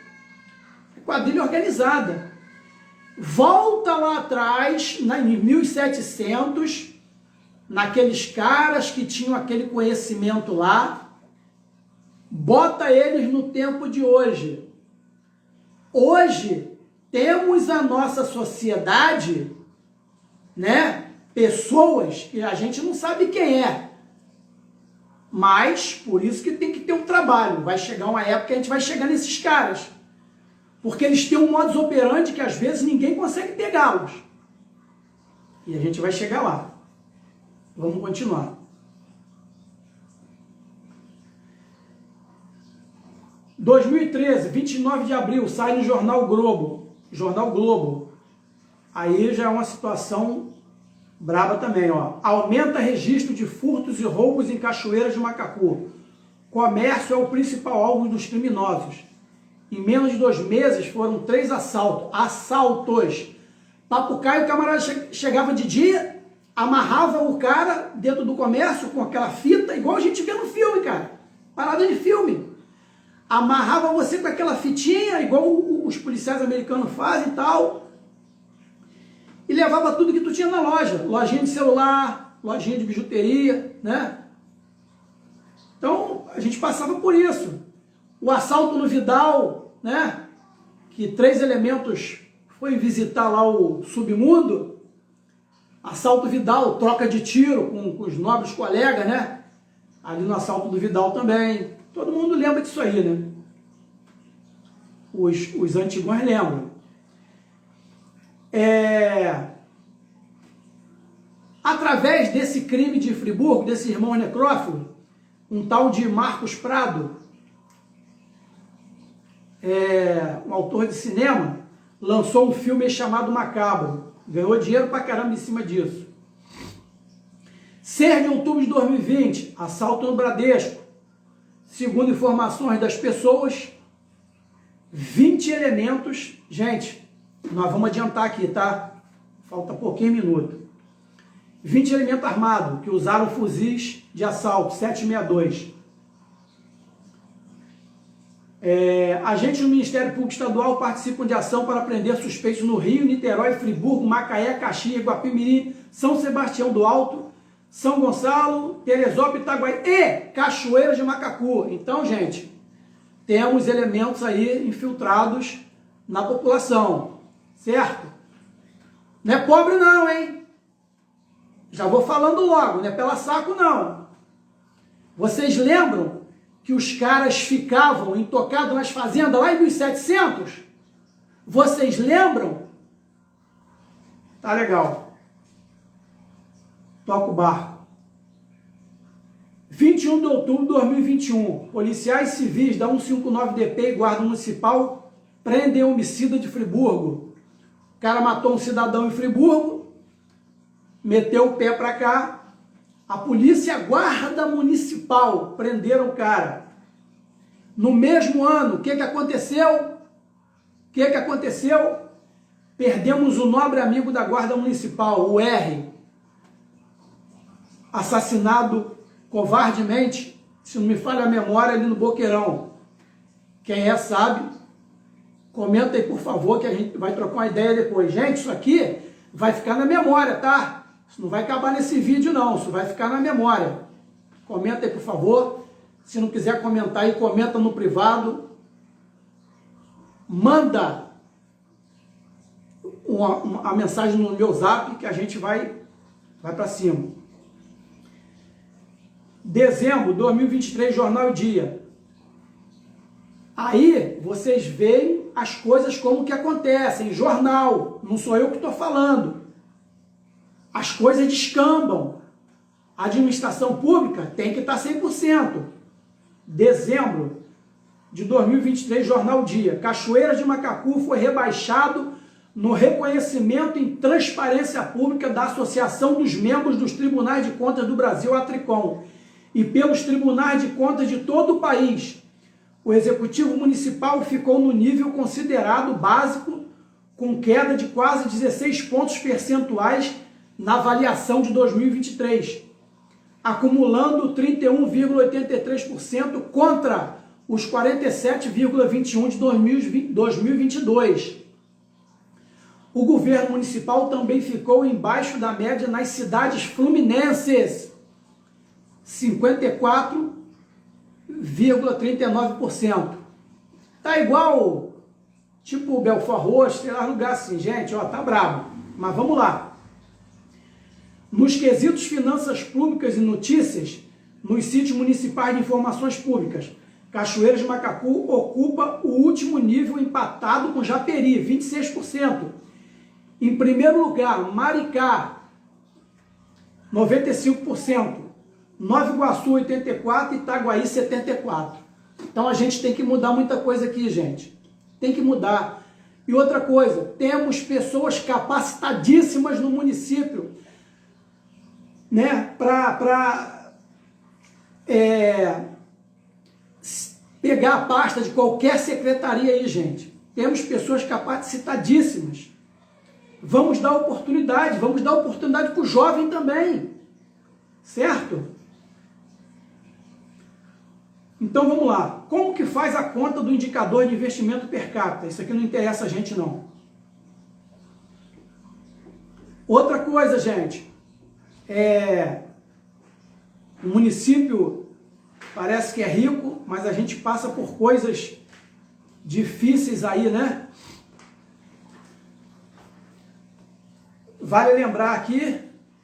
quadrilha organizada. Volta lá atrás, em 1700, naqueles caras que tinham aquele conhecimento lá, bota eles no tempo de hoje. Hoje, temos a nossa sociedade, né? Pessoas que a gente não sabe quem é. Mas, por isso que tem que ter um trabalho. Vai chegar uma época que a gente vai chegar nesses caras. Porque eles têm um modus operandi que às vezes ninguém consegue pegá-los. E a gente vai chegar lá. Vamos continuar. Em 2013, 29 de abril, sai no Jornal Globo. Jornal Globo. Aí já é uma situação braba também, ó. Aumenta registro de furtos e roubos em Cachoeiras de Macacu. Comércio é o principal alvo dos criminosos. Em menos de 2 meses foram 3 assaltos. Papucaio, o camarada chegava de dia, amarrava o cara dentro do comércio com aquela fita, igual a gente vê no filme, cara. Parada de filme. Amarrava você com aquela fitinha, igual os policiais americanos fazem e tal. E levava tudo que tu tinha na loja. Lojinha de celular, lojinha de bijuteria, né? Então, a gente passava por isso. O assalto no Vidal, né? Que 3 elementos foi visitar lá o submundo. Assalto Vidal, troca de tiro com os nobres colegas, né? Ali no assalto do Vidal também. Todo mundo lembra disso aí, né? Os antigos lembram. Através desse crime de Friburgo, desse irmão necrófilo, um tal de Marcos Prado, um autor de cinema, lançou um filme chamado Macabro. Ganhou dinheiro pra caramba em cima disso. 6 de outubro de 2020, assalto no Bradesco. Segundo informações das pessoas, 20 elementos. Gente, nós vamos adiantar aqui, tá? Falta pouquinho minuto. 20 elementos armados que usaram fuzis de assalto, 762. Agentes do Ministério Público Estadual participam de ação para prender suspeitos no Rio, Niterói, Friburgo, Macaé, Caxias, Guapimirim, São Sebastião do Alto, São Gonçalo, Teresópolis, Itaguaí e Cachoeiras de Macacu. Então, gente, temos elementos aí infiltrados na população, certo? Não é pobre não, hein? Já vou falando logo, não é pela saco não. Vocês lembram que os caras ficavam intocados nas fazendas lá em 1700? Vocês lembram? Tá legal. Toca o barco. 21 de outubro de 2021, policiais civis da 159DP e Guarda Municipal prendem homicida de Friburgo. O cara matou um cidadão em Friburgo, meteu o pé para cá, a polícia e a Guarda Municipal prenderam o cara. No mesmo ano, o que aconteceu? Perdemos o nobre amigo da Guarda Municipal, o R, assassinado covardemente, se não me falha a memória, ali no Boqueirão. Quem sabe, comenta aí, por favor, que a gente vai trocar uma ideia depois. Gente, isso aqui vai ficar na memória, tá? Isso não vai acabar nesse vídeo, não. Isso vai ficar na memória. Comenta aí, por favor. Se não quiser comentar aí, comenta no privado. Manda a mensagem no meu zap que a gente vai para cima. Dezembro de 2023, Jornal e Dia. Aí vocês veem as coisas como que acontecem. Jornal, não sou eu que estou falando. As coisas descambam. A administração pública tem que estar 100%. Dezembro de 2023, Jornal Dia. Cachoeira de Macacu foi rebaixado no reconhecimento em transparência pública da Associação dos Membros dos Tribunais de Contas do Brasil, a Tricom, e pelos tribunais de contas de todo o país. O Executivo Municipal ficou no nível considerado básico, com queda de quase 16 pontos percentuais na avaliação de 2023, acumulando 31,83% contra os 47,21% de 2022. O governo municipal também ficou embaixo da média nas cidades fluminenses, 54,39%. Tá igual, tipo Belfort Roxo, sei lá, lugar assim, gente, ó, tá brabo. Mas vamos lá. Nos quesitos finanças públicas e notícias, nos sítios municipais de informações públicas, Cachoeira de Macacu ocupa o último nível, empatado com Japeri, 26%. Em primeiro lugar, Maricá, 95%. Nova Iguaçu, 84%, Itaguaí, 74%. Então a gente tem que mudar muita coisa aqui, gente. Tem que mudar. E outra coisa, temos pessoas capacitadíssimas no município, né, para pegar a pasta de qualquer secretaria aí, gente. Temos pessoas capacitadíssimas. Vamos dar oportunidade para o jovem também, certo? Então vamos lá. Como que faz a conta do indicador de investimento per capita? Isso aqui não interessa a gente não. Outra coisa, gente, o município parece que é rico, mas a gente passa por coisas difíceis aí, né? Vale lembrar aqui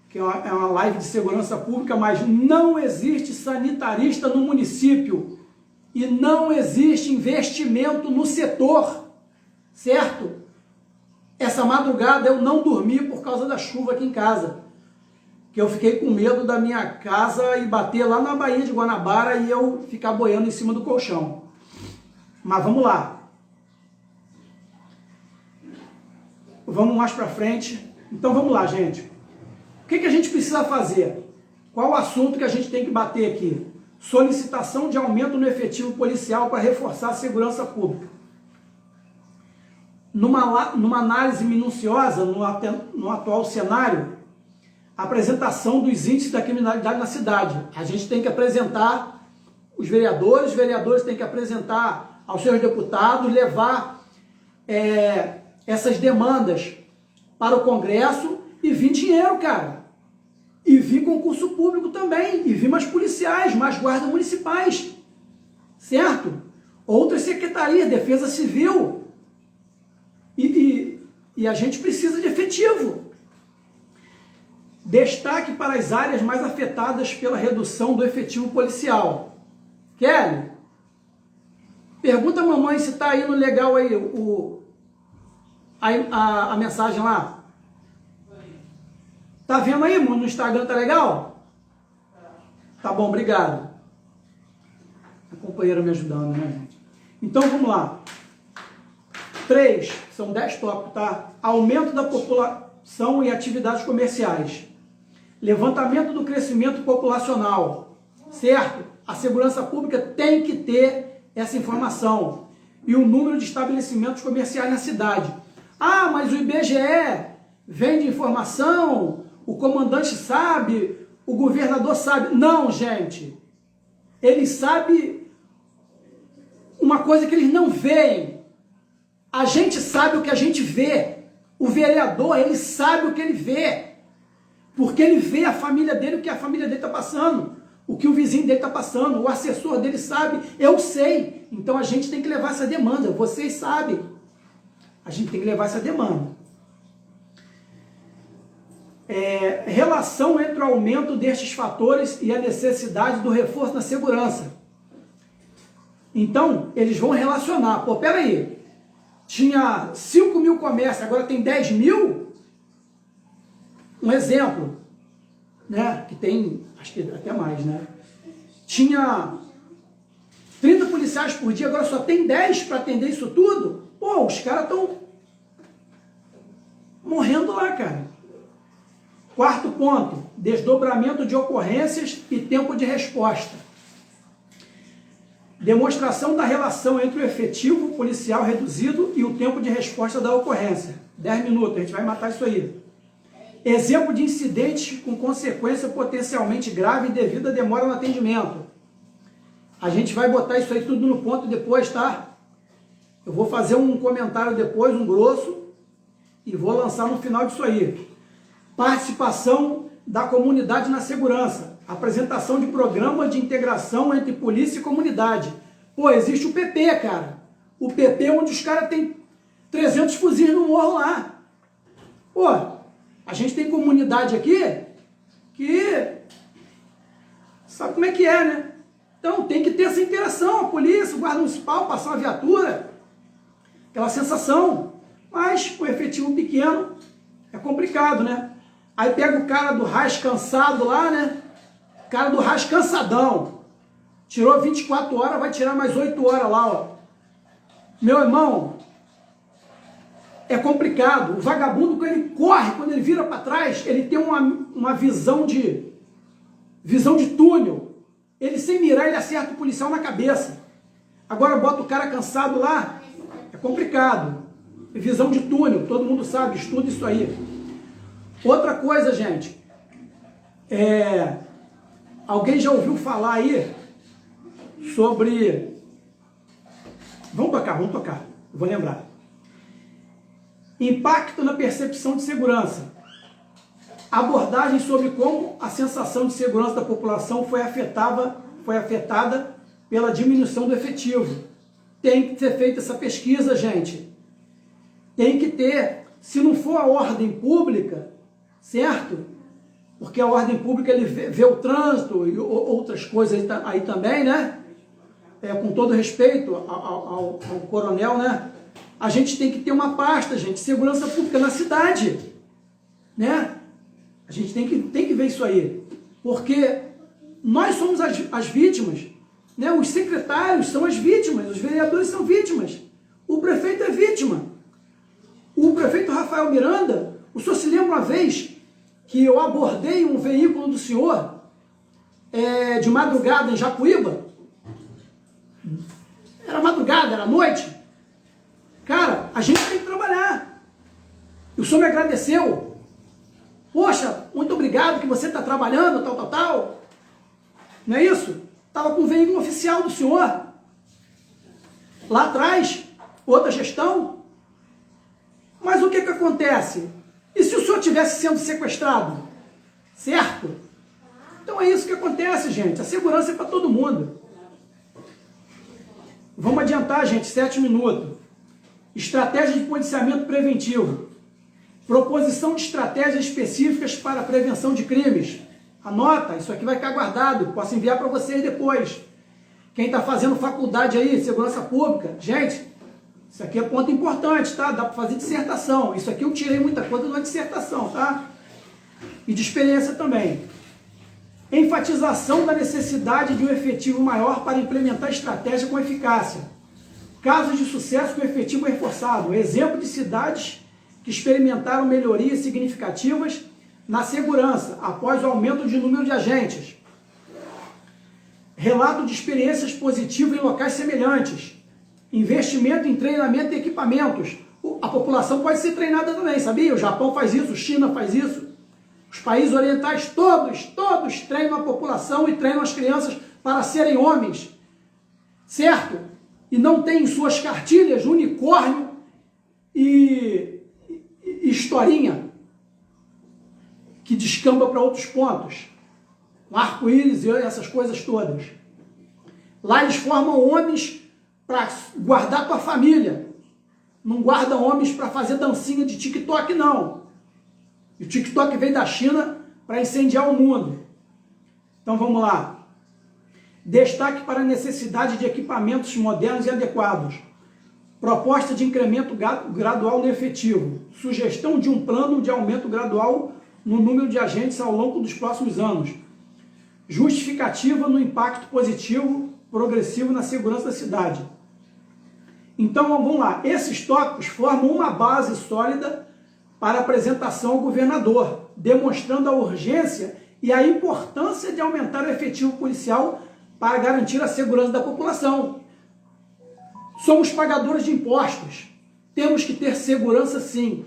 que é uma live de segurança pública, mas não existe sanitarista no município e não existe investimento no setor, certo? Essa madrugada eu não dormi por causa da chuva aqui em casa, que eu fiquei com medo da minha casa e bater lá na Baía de Guanabara e eu ficar boiando em cima do colchão. Mas vamos lá. Vamos mais para frente. Então vamos lá, gente. O que a gente precisa fazer? Qual o assunto que a gente tem que bater aqui? Solicitação de aumento no efetivo policial para reforçar a segurança pública. Numa análise minuciosa no atual cenário, a apresentação dos índices da criminalidade na cidade. A gente tem que apresentar os vereadores têm que apresentar aos seus deputados, levar essas demandas para o Congresso e vir dinheiro, cara. E vir concurso público também, e vir mais policiais, mais guardas municipais, certo? Outras secretarias, defesa civil. E a gente precisa de efetivo. Destaque para as áreas mais afetadas pela redução do efetivo policial. Kelly, pergunta a mamãe se está indo legal aí a mensagem lá. Tá vendo aí, mano? No Instagram tá legal? Tá bom, obrigado. A companheira me ajudando, né, gente? Então vamos lá. 3, são 10 tópicos, tá? Aumento da população e atividades comerciais. Levantamento do crescimento populacional, certo? A segurança pública tem que ter essa informação. E o número de estabelecimentos comerciais na cidade. Ah, mas o IBGE vende informação, o comandante sabe, o governador sabe. Não, gente. Eles sabem uma coisa que eles não veem. A gente sabe o que a gente vê. O vereador, ele sabe o que ele vê. Porque ele vê a família dele, o que a família dele está passando, o que o vizinho dele está passando, o assessor dele sabe, eu sei. Então a gente tem que levar essa demanda, vocês sabem. A gente tem que levar essa demanda. Relação entre o aumento destes fatores e a necessidade do reforço na segurança. Então, eles vão relacionar. Pô, peraí, tinha 5 mil comércios, agora tem 10 mil? Um exemplo, né, que tem acho que até mais, né? Tinha 30 policiais por dia, agora só tem 10 para atender isso tudo. Pô, os caras estão morrendo lá, cara. Quarto ponto, desdobramento de ocorrências e tempo de resposta. Demonstração da relação entre o efetivo policial reduzido e o tempo de resposta da ocorrência. 10 minutos, a gente vai matar isso aí. Exemplo de incidentes com consequência potencialmente grave devido à demora no atendimento. A gente vai botar isso aí tudo no ponto depois, tá? Eu vou fazer um comentário depois, um grosso, e vou lançar no final disso aí. Participação da comunidade na segurança. Apresentação de programas de integração entre polícia e comunidade. Pô, existe o PP, cara. O PP onde os caras têm 300 fuzis no morro lá. Pô, a gente tem comunidade aqui que sabe como é que é, né? Então tem que ter essa interação, a polícia, o guarda municipal, passar uma viatura, aquela sensação. Mas o efetivo pequeno é complicado, né? Aí pega o cara do RAS cansado lá, né? O cara do RAS cansadão. Tirou 24 horas, vai tirar mais 8 horas lá, ó. Meu irmão, é complicado. O vagabundo, quando ele corre, quando ele vira para trás, ele tem uma visão de túnel. Ele, sem mirar, ele acerta o policial na cabeça. Agora bota o cara cansado lá, é complicado. Visão de túnel, todo mundo sabe, estuda isso aí. Outra coisa, gente, alguém já ouviu falar aí sobre... Vamos tocar, eu vou lembrar. Impacto na percepção de segurança. Abordagem sobre como a sensação de segurança da população foi afetada pela diminuição do efetivo. Tem que ser feita essa pesquisa, gente. Tem que ter, se não for a ordem pública, certo? Porque a ordem pública ele vê o trânsito e outras coisas aí também, né? Com todo respeito ao coronel, né? A gente tem que ter uma pasta, gente, segurança pública na cidade, né? A gente tem que ver isso aí, porque nós somos as vítimas, né? Os secretários são as vítimas, os vereadores são vítimas, o prefeito é vítima. O prefeito Rafael Miranda, o senhor se lembra uma vez que eu abordei um veículo do senhor de madrugada em Jacuíba? Era madrugada, era noite. Cara, a gente tem que trabalhar. E o senhor me agradeceu. Poxa, muito obrigado que você está trabalhando, tal. Não é isso? Estava com o veículo oficial do senhor. Lá atrás, outra gestão. Mas o que acontece? E se o senhor estivesse sendo sequestrado? Certo? Então é isso que acontece, gente. A segurança é para todo mundo. Vamos adiantar, gente, 7 minutos. Estratégia de policiamento preventivo. Proposição de estratégias específicas para a prevenção de crimes. Anota, isso aqui vai ficar guardado. Posso enviar para vocês depois. Quem está fazendo faculdade aí, segurança pública, gente, isso aqui é ponto importante, tá? Dá para fazer dissertação. Isso aqui eu tirei muita coisa na dissertação, tá? E de experiência também. Enfatização da necessidade de um efetivo maior para implementar estratégia com eficácia. Casos de sucesso com efetivo reforçado. Exemplo de cidades que experimentaram melhorias significativas na segurança após o aumento de número de agentes. Relato de experiências positivas em locais semelhantes. Investimento em treinamento e equipamentos. A população pode ser treinada também, sabia? O Japão faz isso, a China faz isso. Os países orientais todos treinam a população e treinam as crianças para serem homens. Certo? E não tem em suas cartilhas unicórnio e historinha que descamba para outros pontos. Um arco-íris e essas coisas todas. Lá eles formam homens para guardar tua família. Não guardam homens para fazer dancinha de TikTok, não. E o TikTok veio da China para incendiar o mundo. Então vamos lá. Destaque para a necessidade de equipamentos modernos e adequados. Proposta de incremento gradual no efetivo. Sugestão de um plano de aumento gradual no número de agentes ao longo dos próximos anos. justificativa no impacto positivo progressivo na segurança da cidade. Então, vamos lá. Esses tópicos formam uma base sólida para apresentação ao governador, demonstrando a urgência e a importância de aumentar o efetivo policial para garantir a segurança da população. Somos pagadores de impostos. Temos que ter segurança, sim,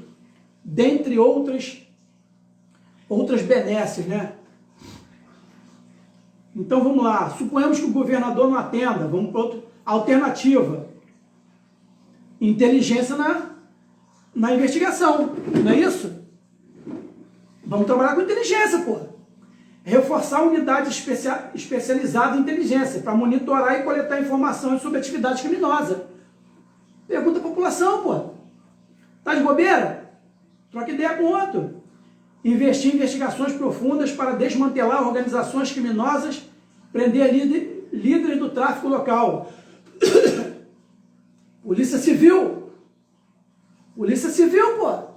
dentre outras benesses, né? Então vamos lá. Suponhamos que o governador não atenda. Vamos para outra alternativa. Inteligência na investigação. Não é isso? Vamos trabalhar com inteligência, pô. Reforçar unidades especializadas em inteligência para monitorar e coletar informações sobre atividades criminosas. Pergunta à população, pô. Tá de bobeira? Troca ideia com outro. Investir em investigações profundas para desmantelar organizações criminosas, prender líderes do tráfico local. Polícia Civil. Polícia Civil, pô.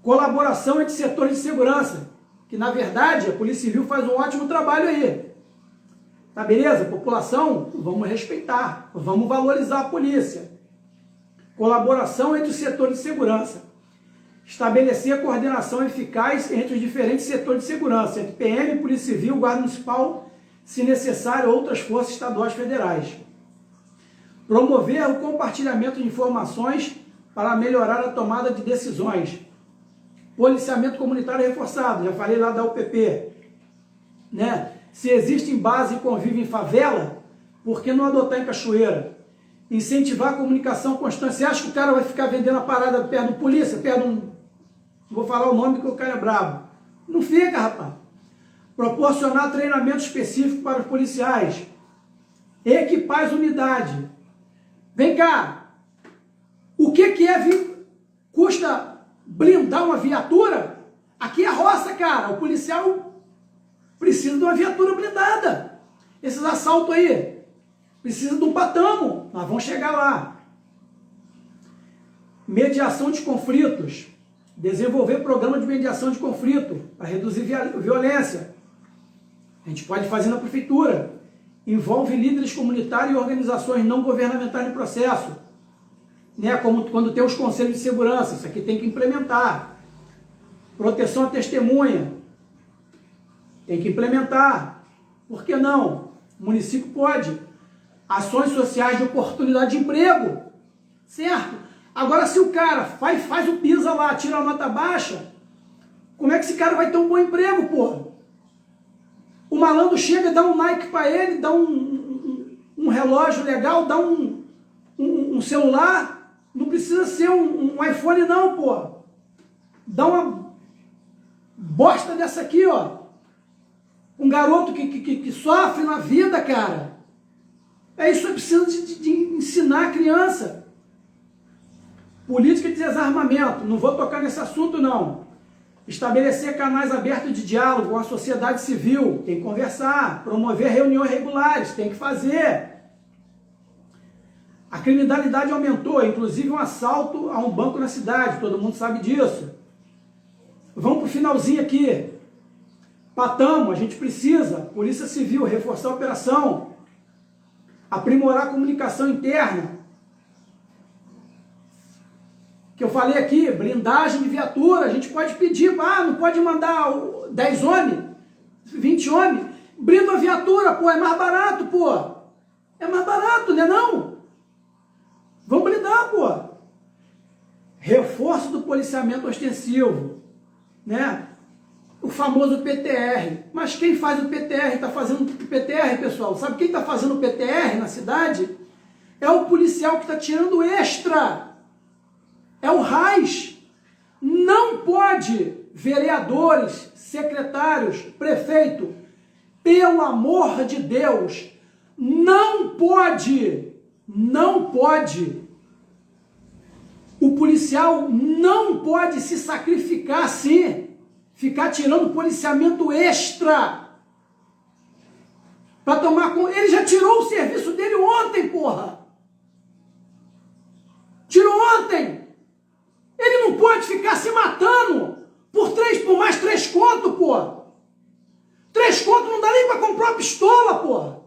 Colaboração entre setores de segurança. Que, na verdade, a Polícia Civil faz um ótimo trabalho aí. Tá beleza? População, vamos respeitar, vamos valorizar a polícia. Colaboração entre os setores de segurança. Estabelecer a coordenação eficaz entre os diferentes setores de segurança, entre PM, Polícia Civil, Guarda Municipal, se necessário, outras forças estaduais federais. Promover o compartilhamento de informações para melhorar a tomada de decisões. Policiamento comunitário reforçado, já falei lá da UPP, né? Se existe base e convívio em favela, por que não adotar em Cachoeira? Incentivar a comunicação constante. Você acha que o cara vai ficar vendendo a parada perto do polícia, perto de um... Vou falar o nome porque o cara é brabo. Não fica, rapaz. Proporcionar treinamento específico para os policiais. Equipar as unidades. Vem cá. O que custa blindar uma viatura? Aqui é roça, cara. O policial precisa de uma viatura blindada. Esses assaltos aí, precisa de um patamo. Nós vamos chegar lá. Mediação de conflitos. Desenvolver programa de mediação de conflito para reduzir violência. A gente pode fazer na prefeitura. Envolve líderes comunitários e organizações não governamentais no processo. Né? Como quando tem os conselhos de segurança. Isso aqui tem que implementar. Proteção à testemunha. Tem que implementar. Por que não? O município pode. Ações sociais de oportunidade de emprego. Certo? Agora, se o cara faz o pisa lá, tira a nota baixa, como é que esse cara vai ter um bom emprego, porra? O malandro chega, dá um Nike para ele, dá um relógio legal, dá um celular, não precisa ser um iPhone não, porra. Dá uma bosta dessa aqui, ó. Um garoto que sofre na vida, cara. É isso, é preciso de ensinar a criança. Política de desarmamento, não vou tocar nesse assunto não. Estabelecer canais abertos de diálogo com a sociedade civil, tem que conversar. Promover reuniões regulares, tem que fazer. A criminalidade aumentou, inclusive um assalto a um banco na cidade, todo mundo sabe disso. Vamos para o finalzinho aqui. Patamo, a gente precisa, Polícia Civil, reforçar a operação. Aprimorar a comunicação interna. Que eu falei aqui, blindagem de viatura, a gente pode pedir, não pode mandar 10 homens, 20 homens, blinda a viatura, pô, é mais barato, pô. É mais barato, né não? Vamos blindar, pô. Reforço do policiamento ostensivo, né? O famoso PTR. Mas quem faz o PTR, está fazendo o PTR, pessoal? Sabe quem está fazendo o PTR na cidade? É o policial que está tirando extra. É o RAIS. Não pode, vereadores, secretários, prefeito, pelo amor de Deus, não pode. O policial não pode se sacrificar assim, ficar tirando policiamento extra para tomar conta. Ele já tirou o serviço dele ontem, porra. Tirou ontem. Ele não pode ficar se matando por mais 3 conto, pô. 3 conto pistola, porra.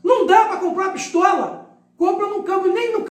Não dá para comprar uma pistola. Compra no campo, nem no